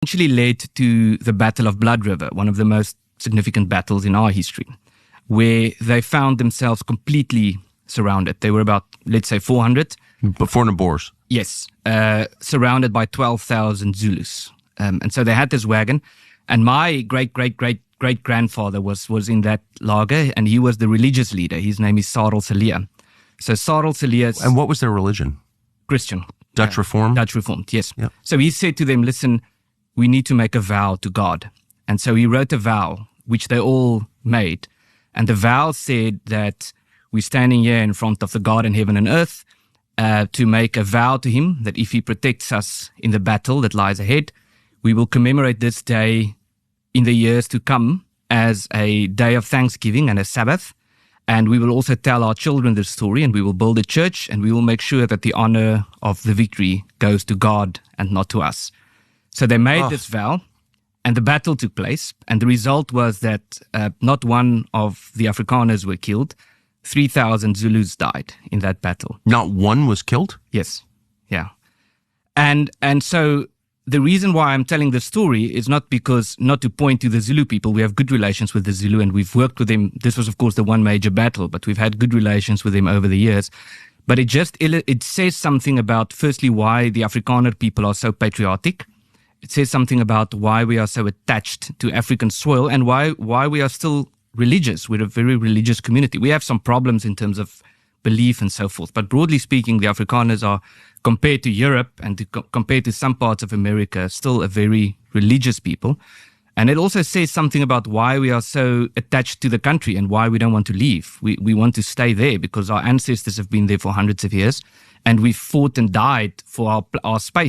eventually led to the Battle of Blood River, one of the most significant battles in our history, where they found themselves completely surrounded. They were about, let's say, 400. Before the Boers? Yes, surrounded by 12,000 Zulus. And so they had this wagon, and my great-great-great-great-grandfather was in that lager, and he was the religious leader. His name is Sarel Salia. So Sarel Salia... And what was their religion? Christian. Dutch Reformed? Dutch Reformed, yes. Yep. So he said to them, listen, we need to make a vow to God. And so he wrote a vow, which they all made. And the vow said that we're standing here in front of the God in heaven and earth to make a vow to him that if he protects us in the battle that lies ahead, we will commemorate this day in the years to come as a day of thanksgiving and a Sabbath. And we will also tell our children this story, and we will build a church, and we will make sure that the honor of the victory goes to God and not to us. So they made this vow, and the battle took place. And the result was that not one of the Afrikaners were killed. 3,000 Zulus died in that battle. Not one was killed? Yes. Yeah. And so the reason why I'm telling this story is not to point to the Zulu people. We have good relations with the Zulu, and we've worked with them. This was, of course, the one major battle, but we've had good relations with them over the years. But it says something about, firstly, why the Afrikaner people are so patriotic. It says something about why we are so attached to African soil, and why we are still religious. We're a very religious community. We have some problems in terms of belief and so forth. But broadly speaking, the Afrikaners are, compared to Europe and compared to some parts of America, still a very religious people. And it also says something about why we are so attached to the country and why we don't want to leave. We want to stay there because our ancestors have been there for hundreds of years, and we fought and died for our space.